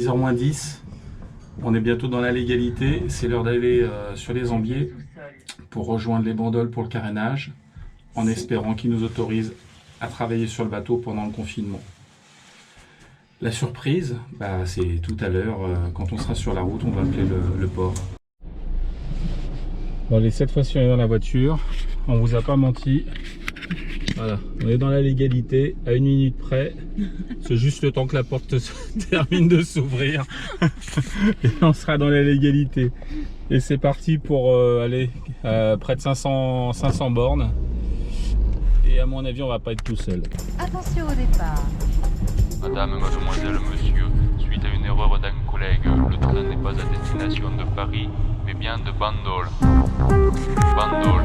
6h moins 10. On est bientôt dans la légalité. C'est l'heure d'aller sur les ambiers pour rejoindre les bandoles pour le carénage, en espérant qu'ils nous autorisent à travailler sur le bateau pendant le confinement. La surprise, c'est tout à l'heure, quand on sera sur la route, on va appeler le port. Bon, allez, cette fois-ci on est dans la voiture, on vous a pas menti. Voilà, on est dans la légalité, à 1 minute près. C'est juste le temps que la porte termine de s'ouvrir. Et on sera dans la légalité. Et c'est parti pour aller près de 500 bornes. Et à mon avis, on va pas être tout seul. Attention au départ. Madame, mademoiselle, monsieur, suite à une erreur d'un collègue, le train n'est pas à destination de Paris, mais bien de Bandol. Bandol.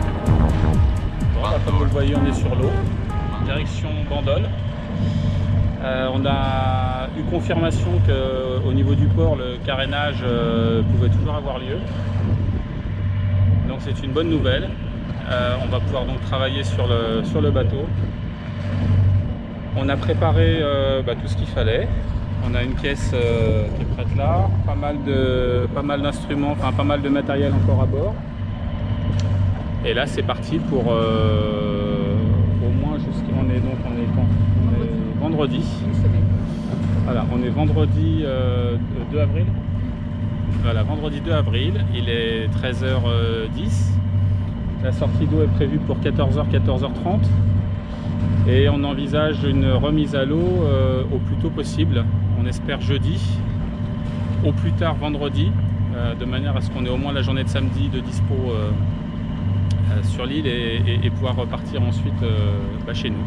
Bon, comme vous le voyez, on est sur l'eau, direction Bandol. On a eu confirmation qu'au niveau du port, le carénage pouvait toujours avoir lieu. Donc c'est une bonne nouvelle. On va pouvoir donc travailler sur le bateau. On a préparé tout ce qu'il fallait. On a une pièce qui est prête là, pas mal d'instruments, enfin pas mal de matériel encore à bord. Et là c'est parti pour au moins jusqu'on est donc on est vendredi. Voilà, on est vendredi 2 avril. Voilà, vendredi 2 avril, il est 13h10. La sortie d'eau est prévue pour 14h, 14h30. Et on envisage une remise à l'eau au plus tôt possible. On espère jeudi, au plus tard vendredi, de manière à ce qu'on ait au moins la journée de samedi de dispo sur l'île et pouvoir repartir ensuite chez nous.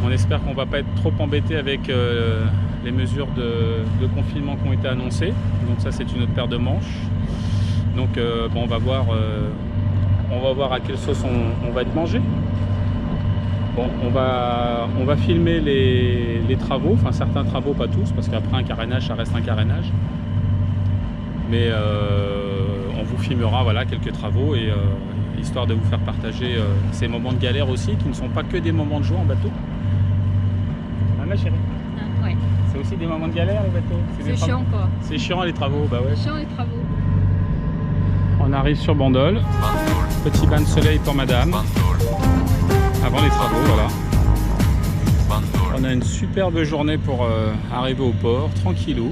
On espère qu'on ne va pas être trop embêté avec les mesures de confinement qui ont été annoncées. Donc ça, c'est une autre paire de manches. Donc on va voir à quelle sauce on va être mangé. Bon, on va filmer les travaux, enfin certains travaux, pas tous, parce qu'après un carénage, ça reste un carénage. Mais on vous filmera quelques travaux, et histoire de vous faire partager ces moments de galère aussi, qui ne sont pas que des moments de joie en bateau. Ah, ma chérie. Ouais. C'est aussi des moments de galère les bateaux. C'est chiant quoi. C'est chiant les travaux, bah ouais. C'est chiant les travaux. On arrive sur Bandol. Bandol. Petit bain de soleil pour madame. Bandol. Avant les travaux, voilà. Bandol. On a une superbe journée pour arriver au port, tranquillou.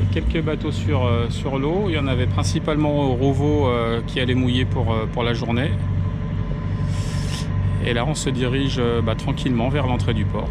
Et quelques bateaux sur l'eau. Il y en avait principalement au Rovo qui allait mouiller pour la journée. Et là, on se dirige tranquillement vers l'entrée du port.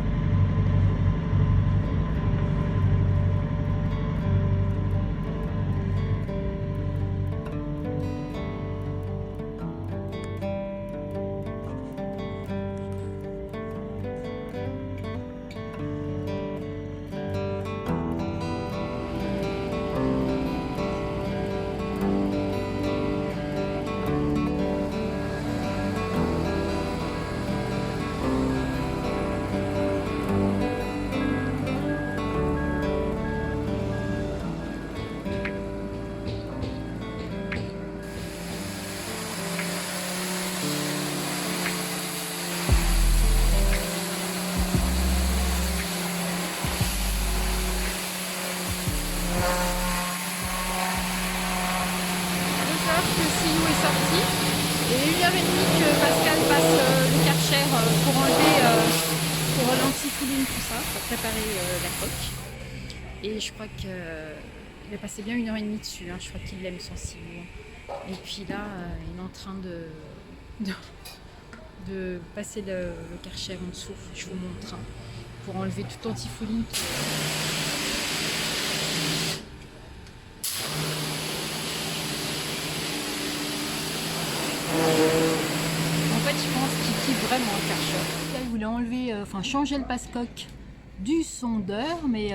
Que Silou est sorti et 1h30 que Pascal passe le Karcher pour enlever pour l'antifouline, tout ça, pour préparer la coque. Et je crois qu'il a passé bien 1h30 dessus, hein. Je crois qu'il l'aime son Silou. Et puis là, il est en train de passer le Karcher en dessous. Je vous montre, hein, pour enlever toute l'antifouline. En fait, je pense qu'il kiffe vraiment le Karcher. Là, il voulait enlever, changer le passe-coque du sondeur, mais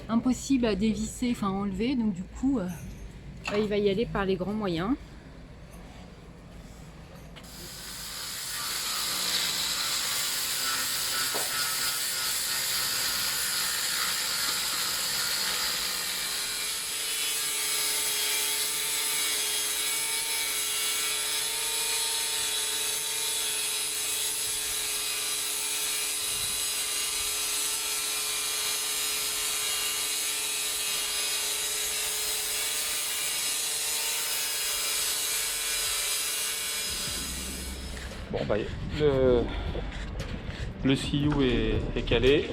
impossible à dévisser, enlever. Donc du coup, il va y aller par les grands moyens. Bon bah le CU est calé.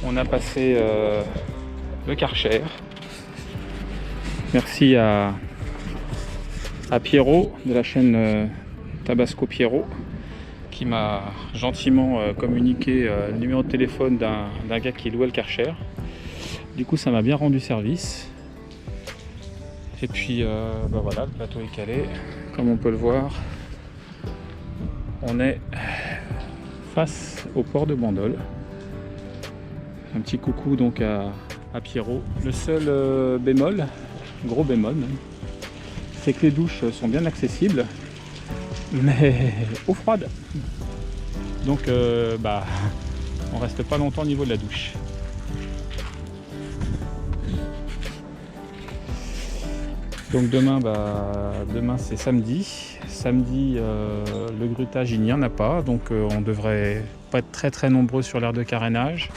On a passé le Karcher. Merci à Pierrot de la chaîne Tabasco Pierrot qui m'a gentiment communiqué le numéro de téléphone d'un gars qui louait le Karcher. Du coup ça m'a bien rendu service. Et puis bah voilà, le bateau est calé. Comme on peut le voir, on est face au port de Bandol. Un petit coucou donc à Pierrot. Le seul bémol, gros bémol même, c'est que les douches sont bien accessibles, mais eau froide. Donc bah on reste pas longtemps au niveau de la douche. Donc demain, demain c'est samedi. Samedi, le grutage il n'y en a pas, donc on devrait pas être très nombreux sur l'aire de carénage.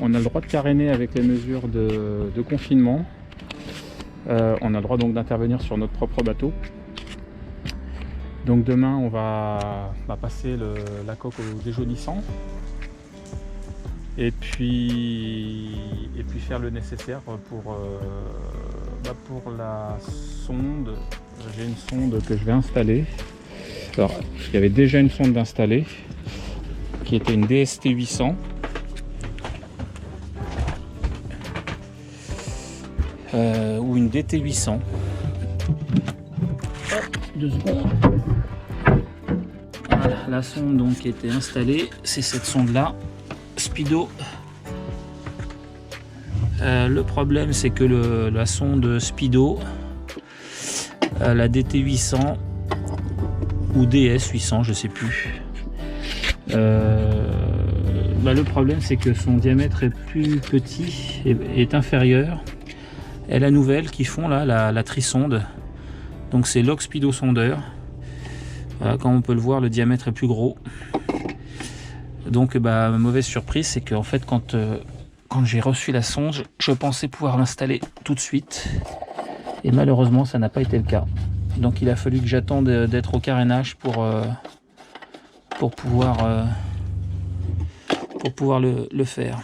On a le droit de caréner avec les mesures de confinement. On a le droit donc d'intervenir sur notre propre bateau. Donc demain on va passer la coque au déjaunissant et puis faire le nécessaire pour la sonde. J'ai une sonde que je vais installer. Alors il y avait déjà une sonde installée qui était une DST 800. Ou une DT 800. Hop, 2 secondes. Voilà, la sonde donc qui était installée, c'est cette sonde là, Speedo. Le problème c'est que la sonde Speedo, la DT 800 ou DS 800, je sais plus. Le problème c'est que son diamètre est plus petit et est inférieur. Et la nouvelle qui font là, la trisonde, donc c'est Log Speedo sondeur. Voilà, comme on peut le voir, le diamètre est plus gros. Donc mauvaise surprise, c'est qu'en fait quand j'ai reçu la sonde, je pensais pouvoir l'installer tout de suite et malheureusement ça n'a pas été le cas. Donc il a fallu que j'attende d'être au carénage pour pouvoir le faire.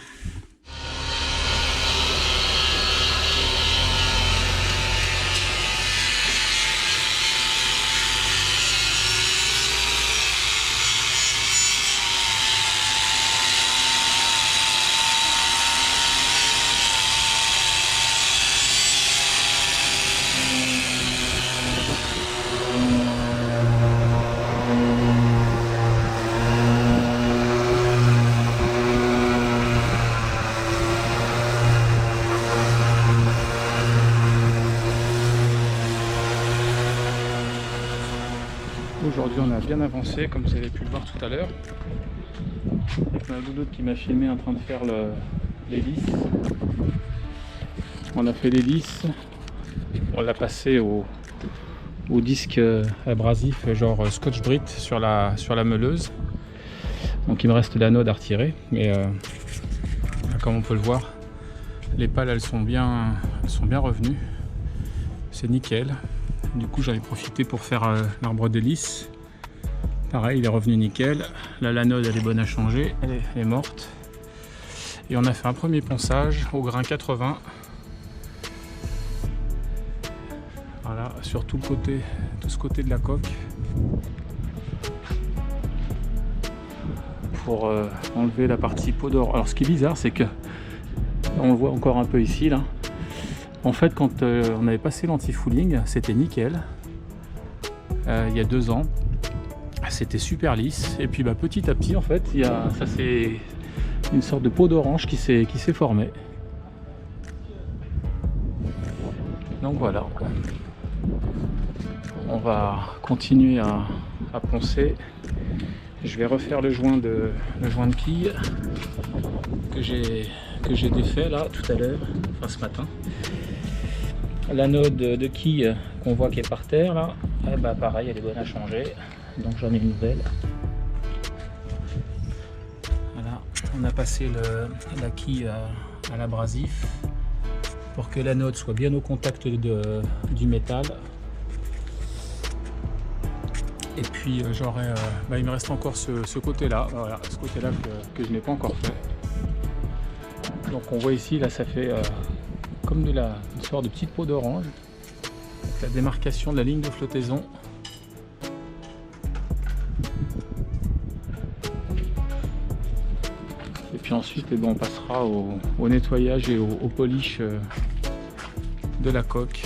Aujourd'hui on a bien avancé comme vous avez pu le voir tout à l'heure. Avec ma doudoute qui m'a filmé en train de faire l'hélice. On a fait l'hélice, on l'a passé au disque abrasif genre Scotch-Brite sur la meuleuse. Donc il me reste l'anode à retirer, mais comme on peut le voir, les pales elles sont bien revenues. C'est nickel. Du coup j'en ai profité pour faire l'arbre d'hélice. Pareil, il est revenu nickel. Là l'anode elle est bonne à changer, elle est morte. Et on a fait un premier ponçage au grain 80. Voilà, sur tout ce côté de la coque. Pour enlever la partie peau d'or. Alors ce qui est bizarre c'est que, on le voit encore un peu ici là. En fait, quand on avait passé l'anti-fouling, c'était nickel. Il y a 2 ans, c'était super lisse. Et puis petit à petit, en fait, ça c'est une sorte de peau d'orange qui s'est formée. Donc voilà. On va continuer à poncer. Je vais refaire le joint de quille que j'ai défait là tout à l'heure, enfin ce matin. L'anode de quille qu'on voit qui est par terre là, pareil, elle est bonne à changer, donc j'en ai une nouvelle. Voilà, on a passé la quille à l'abrasif pour que l'anode soit bien au contact du métal. Et puis j'aurai, il me reste encore ce côté-là, voilà, ce côté-là que je n'ai pas encore fait. Donc on voit ici, là ça fait comme une sorte de petite peau d'orange, avec la démarcation de la ligne de flottaison. Et puis ensuite on passera au nettoyage et au polish de la coque.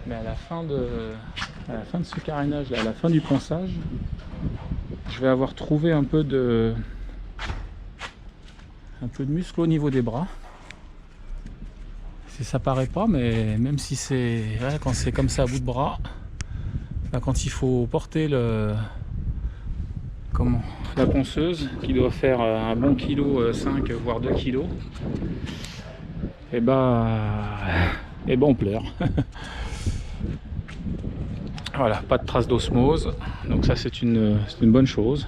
Mais à la fin de ce carénage, à la fin du ponçage, je vais avoir trouvé un peu de muscle au niveau des bras. Ça paraît pas, mais même si c'est quand c'est comme ça à bout de bras, là, quand il faut porter la ponceuse qui doit faire un bon kilo 5 voire 2 kg, et on pleure. Voilà, pas de traces d'osmose, donc ça c'est une bonne chose.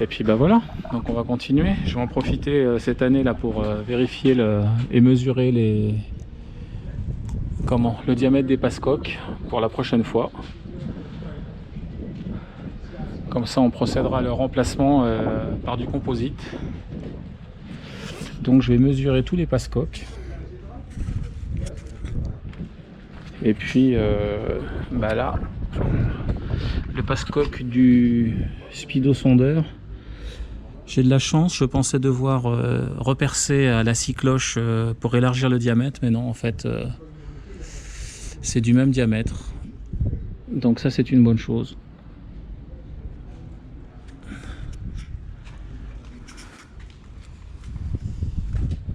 Et puis voilà, donc on va continuer. Je vais en profiter cette année là pour vérifier et mesurer le diamètre des passecoques pour la prochaine fois. Comme ça on procédera à leur remplacement par du composite. Donc je vais mesurer tous les passecoques. Et puis là, le passecoque du speedo sondeur. J'ai de la chance, je pensais devoir repercer à la scie cloche pour élargir le diamètre, mais non, en fait, c'est du même diamètre. Donc ça, c'est une bonne chose.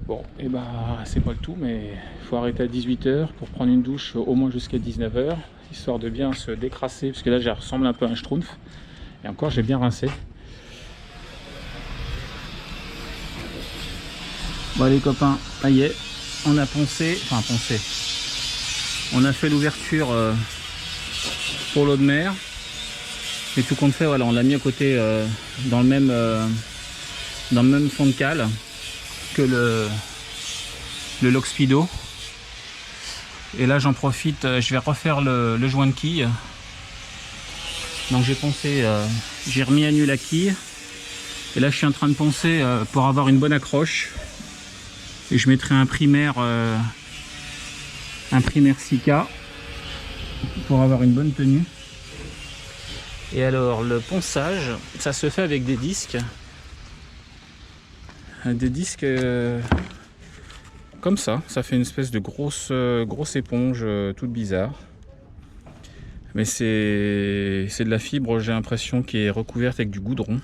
Bon, et c'est pas le tout, mais il faut arrêter à 18 h pour prendre une douche au moins jusqu'à 19 h, histoire de bien se décrasser, parce que là, je ressemble un peu à un schtroumpf. Et encore, j'ai bien rincé. Bon les copains, ça y est, on a poncé, on a fait l'ouverture pour l'eau de mer, et tout compte fait, voilà, on l'a mis à côté dans le même fond de cale que le lock speedo. Et là j'en profite, je vais refaire le joint de quille. Donc j'ai poncé, j'ai remis à nu la quille, et là je suis en train de poncer pour avoir une bonne accroche. Et je mettrai un primaire Sika pour avoir une bonne tenue. Et alors le ponçage, ça se fait avec des disques. Des disques comme ça fait une espèce de grosse éponge toute bizarre. Mais c'est de la fibre, j'ai l'impression, qui est recouverte avec du goudron.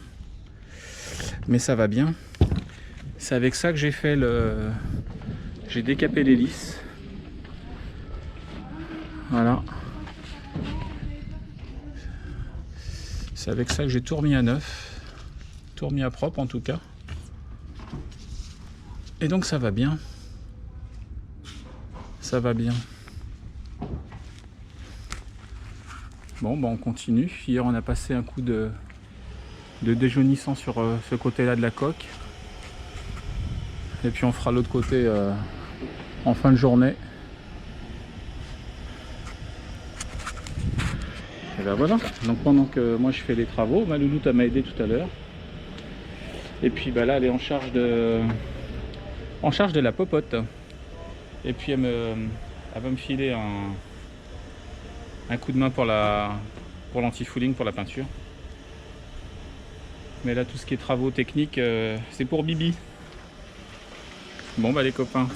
Mais ça va bien. C'est avec ça que j'ai fait j'ai décapé l'hélice. Voilà. C'est avec ça que j'ai tout remis à neuf. Tout remis à propre en tout cas. Et donc ça va bien. Ça va bien. Bon, on continue. Hier on a passé un coup de déjaunissant sur ce côté-là de la coque. Et puis on fera l'autre côté en fin de journée. Et ben voilà. Donc pendant que moi je fais les travaux, ma louloute m'a aidé tout à l'heure. Et puis là elle est en charge de la popote. Et puis elle va me filer un coup de main pour l'anti-fouling, pour la peinture. Mais là tout ce qui est travaux techniques, c'est pour Bibi. Bon les copains,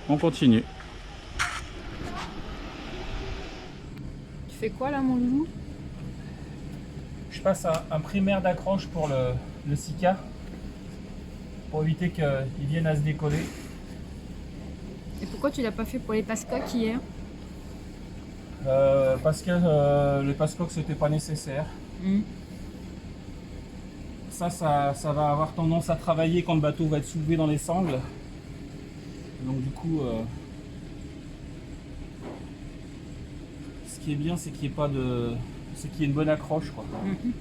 on continue. Tu fais quoi là mon loulou? Je passe un primaire d'accroche pour le Sika, pour éviter qu'il vienne à se décoller. Et pourquoi tu l'as pas fait pour les passecoques hier? Parce que les passecoques c'était pas nécessaire. Ça va avoir tendance à travailler quand le bateau va être soulevé dans les sangles. Donc du coup, qui est bien, c'est qu'il n'y ait pas de, c'est qu'il y ait une bonne accroche, quoi. Mhm.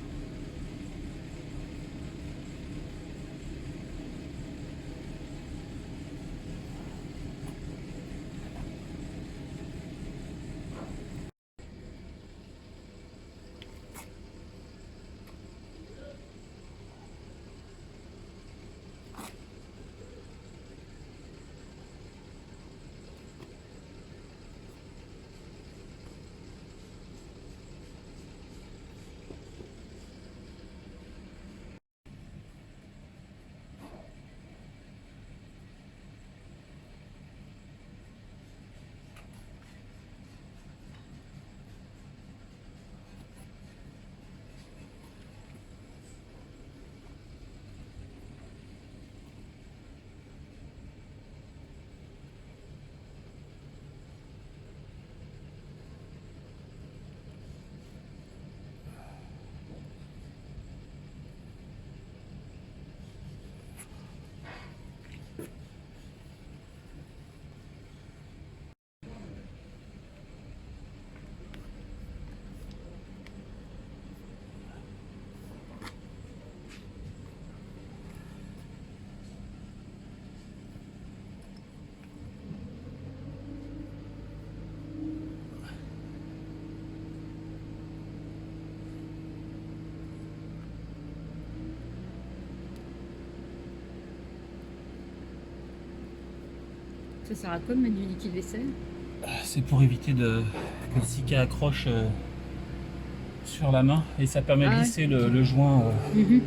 Ça sert à quoi de mettre du liquide vaisselle? C'est pour éviter que le Sika accroche sur la main et ça permet de Ah ouais. glisser le joint. Mhm.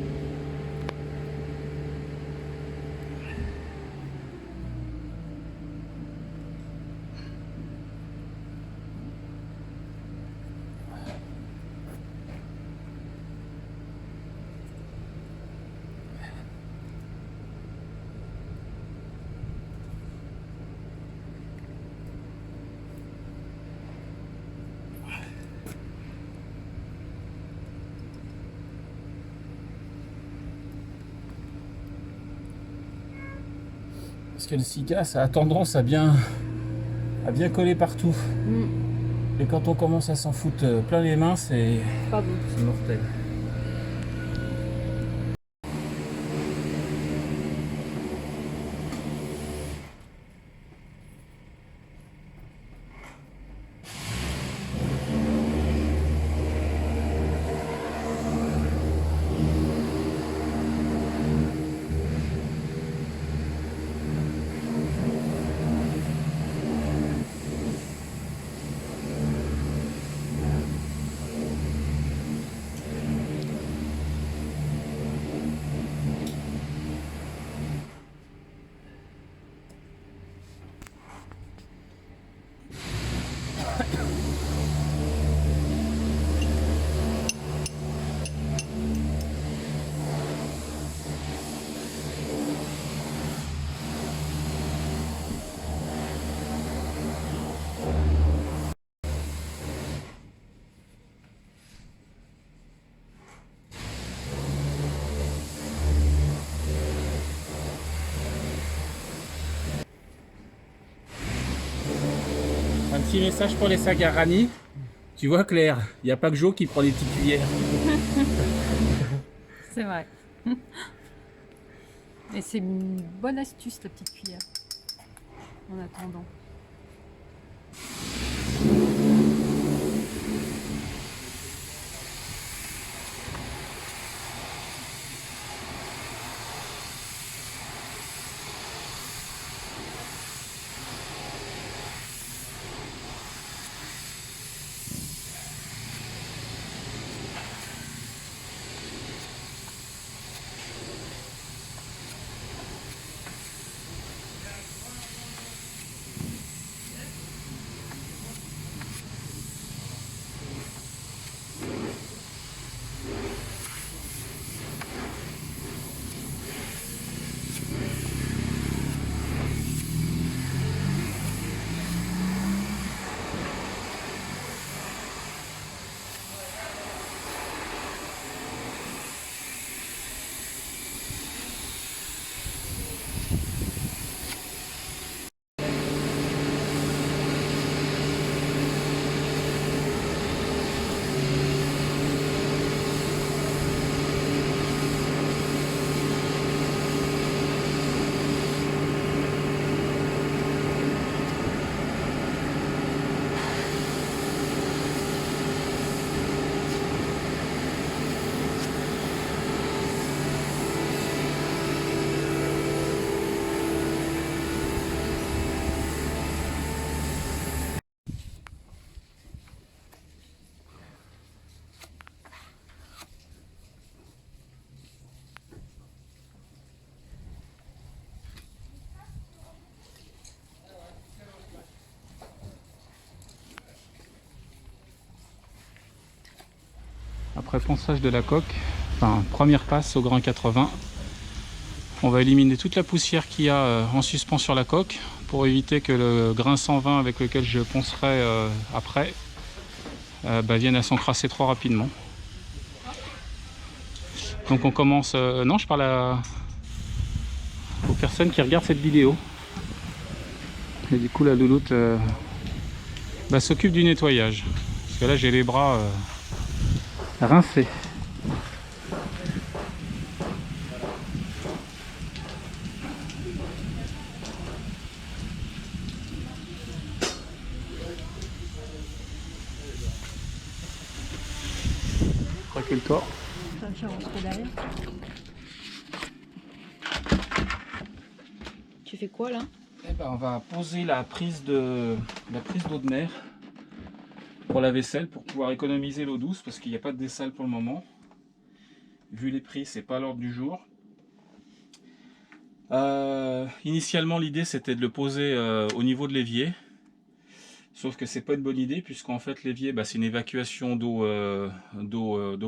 Parce que le Sika, ça a tendance à bien coller partout. Mm. Et quand on commence à s'en foutre plein les mains, c'est Pas bon. mortel. Un petit message pour les sacs à Rani. Tu vois Claire, il n'y a pas que Jo qui prend des petites cuillères. C'est vrai. Et c'est une bonne astuce, la petite cuillère. En attendant. après ponçage de la coque, enfin première passe au grain 80, on va éliminer toute la poussière qu'il y a en suspens sur la coque pour éviter que le grain 120 avec lequel je poncerai après vienne à s'encrasser trop rapidement. Donc on commence... non, je parle aux personnes qui regardent cette vidéo. Et du coup la louloute s'occupe du nettoyage. Parce que là j'ai les bras rincés. Recule-toi. Je rentre derrière. Tu fais quoi là? Eh ben, on va poser la prise d'eau de mer pour la vaisselle pour pouvoir économiser l'eau douce parce qu'il n'y a pas de dessal pour le moment. Vu les prix, c'est pas à l'ordre du jour. Initialement, l'idée c'était de le poser au niveau de l'évier. Sauf que c'est pas une bonne idée puisqu'en fait l'évier c'est une évacuation d'eau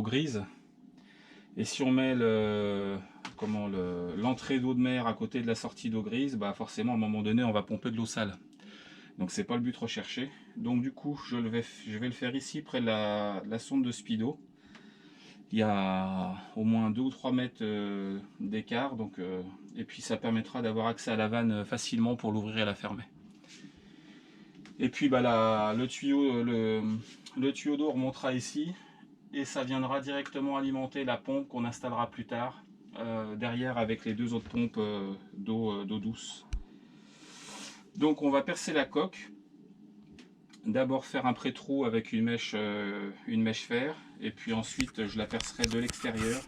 grise. Et si on met l'entrée d'eau de mer à côté de la sortie d'eau grise, forcément à un moment donné on va pomper de l'eau sale. Donc c'est pas le but recherché. Donc du coup je vais le faire ici près de la sonde de speedo. Il y a au moins 2 ou 3 mètres d'écart. Et puis ça permettra d'avoir accès à la vanne facilement pour l'ouvrir et la fermer. Et puis le tuyau d'eau remontera ici et ça viendra directement alimenter la pompe qu'on installera plus tard derrière avec les 2 autres pompes d'eau douce. Donc on va percer la coque, d'abord faire un pré-trou avec une mèche fer et puis ensuite je la percerai de l'extérieur.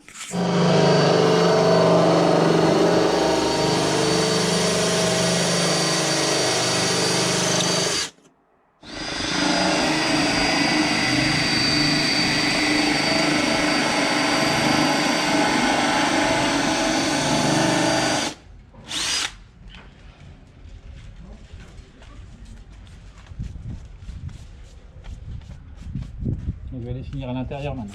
Je vais aller finir à l'intérieur maintenant.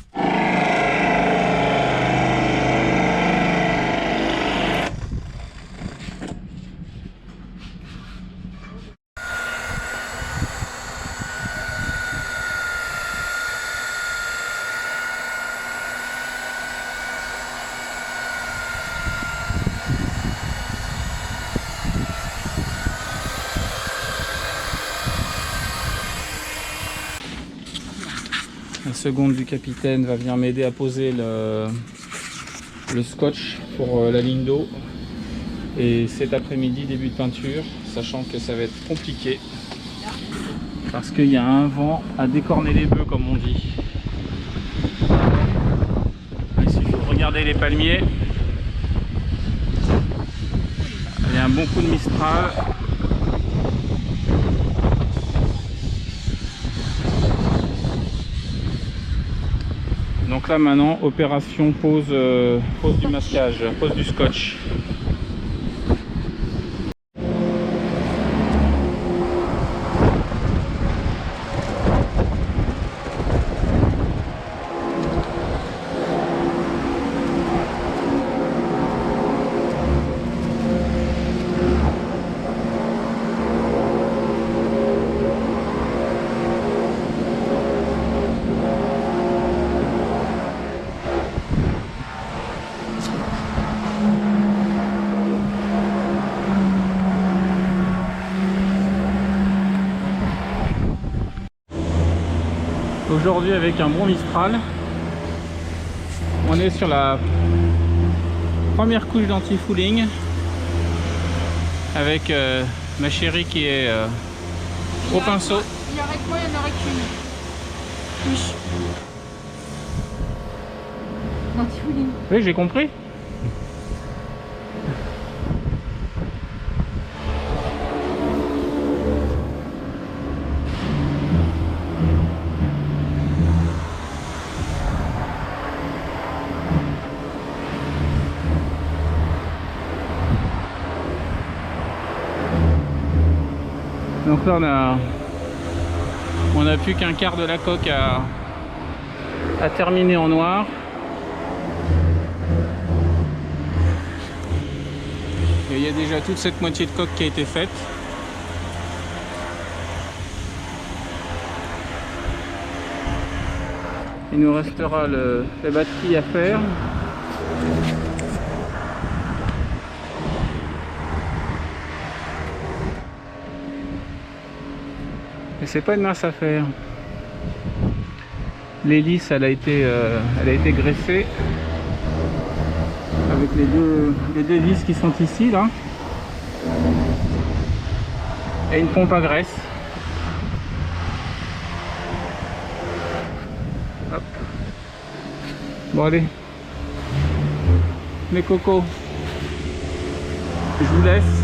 La seconde du capitaine va venir m'aider à poser le scotch pour la ligne d'eau. Et cet après-midi, début de peinture, sachant que ça va être compliqué. Parce qu'il y a un vent à décorner les bœufs, comme on dit. Il suffit de regarder les palmiers. Il y a un bon coup de Mistral. Donc là maintenant, opération pose du masquage, pose du scotch. Aujourd'hui avec un bon Mistral, on est sur la première couche d'anti-fouling avec ma chérie qui est au pinceau. Il y aurait que moi, il n'y en aurait qu'une. Oui. Anti-fouling. Oui, j'ai compris. Donc là on a plus qu'un quart de la coque à terminer en noir. Et il y a déjà toute cette moitié de coque qui a été faite. Il nous restera la batterie à faire. Et c'est pas une mince affaire. L'hélice, elle a été graissée avec les deux vis qui sont ici là, et une pompe à graisse. Hop. Bon allez, les cocos, je vous laisse.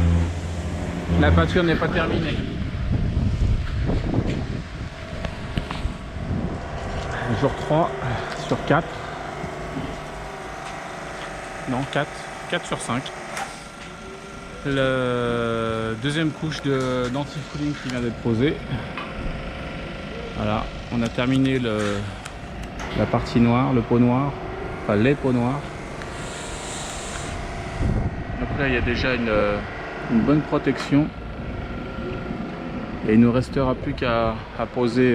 La peinture n'est pas terminée. Jour 3 sur 4. Non, 4 sur 5. La deuxième couche d'anti-fouling qui vient d'être posée. Voilà, on a terminé la partie noire, le pot noir, enfin les pots noirs. Donc là, il y a déjà une bonne protection. Et il ne nous restera plus qu'à poser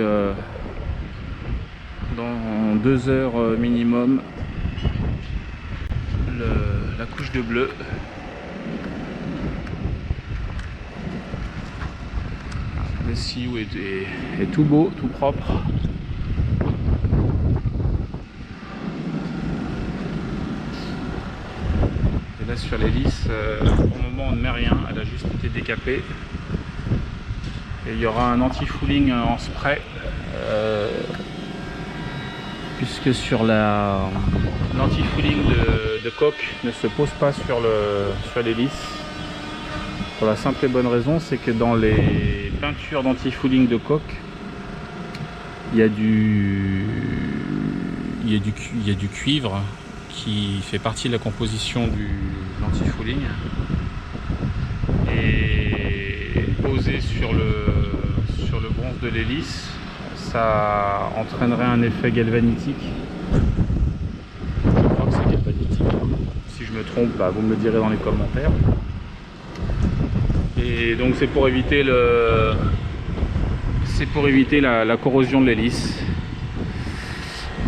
dans 2 heures minimum la couche de bleu. Le CIO est tout beau, tout propre. Et là sur l'hélice, au moment on ne met rien, elle a juste été décapée. Et il y aura un anti-fouling en spray. Puisque sur l'anti-fouling de coque ne se pose pas sur l'hélice, pour la simple et bonne raison, c'est que dans les peintures d'anti-fouling de coque, il y a du cuivre qui fait partie de la composition de l'anti-fouling, et posé sur le bronze de l'hélice, ça entraînerait un effet galvanitique. Je crois que c'est galvanitique. Si je me trompe, bah, vous me le direz dans les commentaires. Et donc c'est pour éviter la corrosion de l'hélice.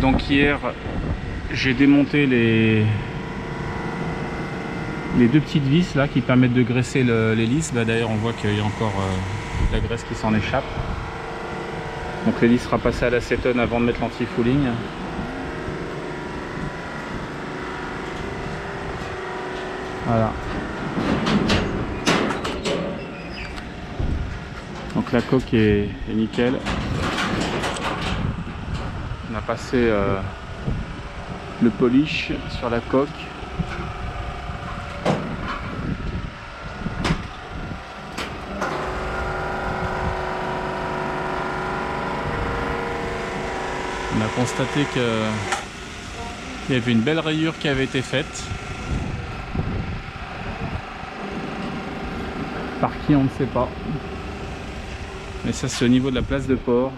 Donc hier, j'ai démonté les 2 petites vis là qui permettent de graisser l'hélice. Bah, d'ailleurs, on voit qu'il y a encore la graisse qui s'en échappe. Donc l'hélice sera passée à l'acétone avant de mettre l'anti-fouling. Voilà. Donc la coque est nickel. On a passé le polish sur la coque. On a constaté qu'il y avait une belle rayure qui avait été faite. Par qui, on ne sait pas. Mais ça, c'est au niveau de la place de port.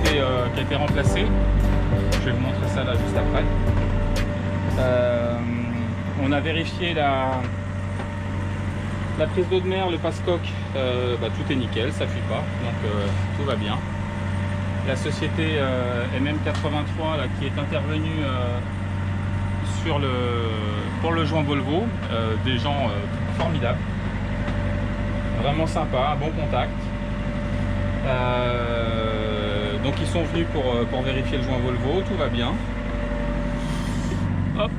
qui a été remplacé. Je vais vous montrer ça là juste après. On a vérifié la prise d'eau de mer, le passe-coque, tout est nickel, ça fuit pas, donc tout va bien. La société MM83 là, qui est intervenue pour le joint Volvo, des gens formidables, vraiment sympa, un bon contact. Donc ils sont venus pour vérifier le joint Volvo, tout va bien. Hop.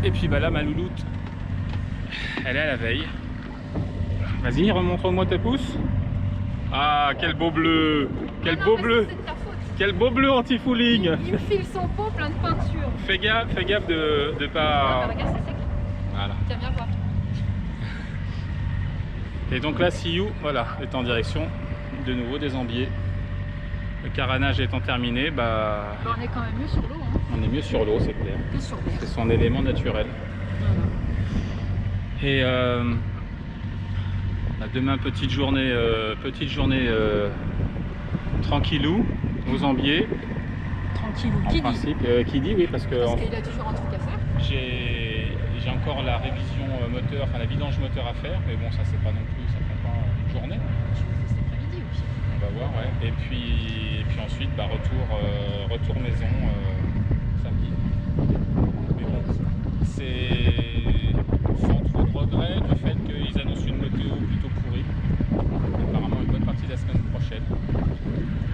Et puis là ma louloute, elle est à la veille. Vas-y, remontre-moi tes pouces. Ah, quel beau bleu! Quel beau bleu! Quel beau bleu anti-fouling! Il me file son pot plein de peinture. Fais gaffe de pas... Regarde, c'est sec. Voilà. Tiens, viens voir. Et donc là, Siou, voilà, est en direction de nouveau des Ambiers. Le carénage étant terminé, on est quand même mieux sur l'eau. Hein. On est mieux sur l'eau, c'est clair. Que sur l'air. C'est son élément naturel. Voilà. Et demain, petite journée tranquillou aux Ambiers. Tranquille. En principe, qui dit oui, parce qu'il a toujours un truc à faire. J'ai encore la révision moteur, enfin la vidange moteur à faire, mais bon, ça c'est pas non plus, ça prend pas une journée. Tu le fais cet après-midi aussi. On va voir, ouais. Et puis ensuite, retour maison samedi. Mais bon, c'est sans trop de regret du fait qu'ils annoncent une météo plutôt pourrie. Apparemment une bonne partie de la semaine prochaine.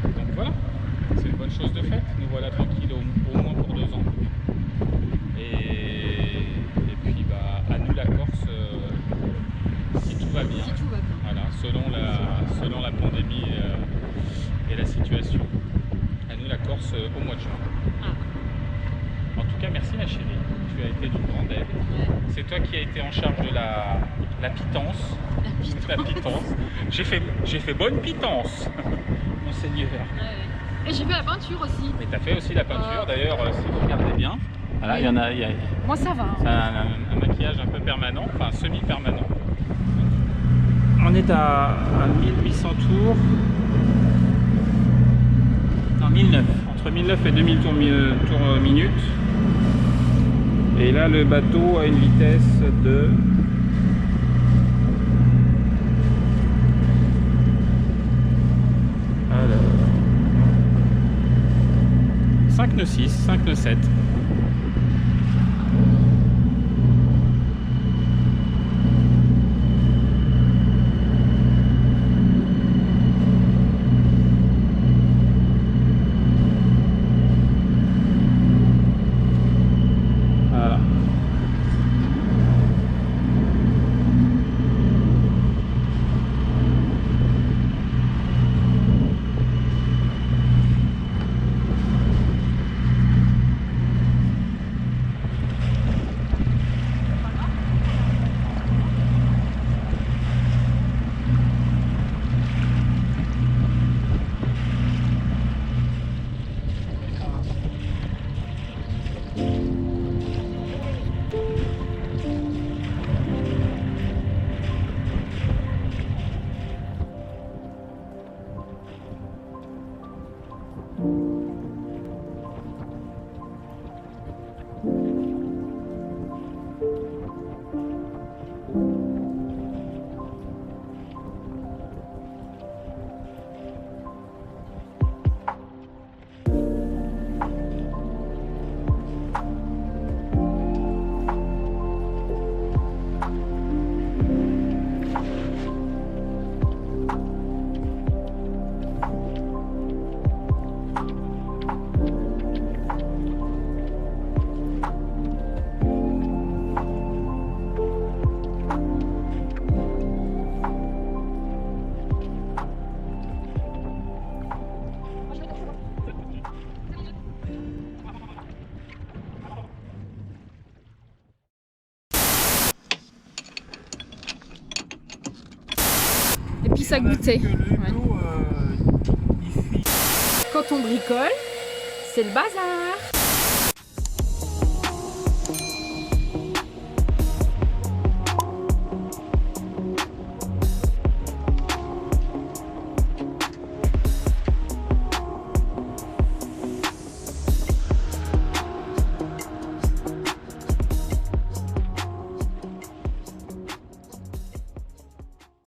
Donc voilà, c'est une bonne chose de faite. Nous voilà tranquilles au moins pour 2 ans. Et puis à nous la Corse, si tout va bien. Si tout va bien. Voilà, selon la pandémie et la situation. À nous la Corse au mois de juin. En tout cas, merci ma chérie. Tu as été d'une grande aide. Ouais. C'est toi qui as été en charge de la pitance. La pitance. J'ai fait bonne pitance, monseigneur. Ouais. Et j'ai fait la peinture aussi. Mais tu as fait aussi la peinture, d'ailleurs, si vous regardez bien. Voilà, il y en a. Moi ça va. C'est un maquillage un peu permanent, enfin semi-permanent. On est à 1800 tours. Non, 1009. Entre 1009 et 2000 tours minute. Et là, le bateau a une vitesse de... Alors... 5 nœuds 6, 5 nœuds 7. Voilà. Et puis ça goûtait. Ouais. Quand on bricole, c'est le bazar.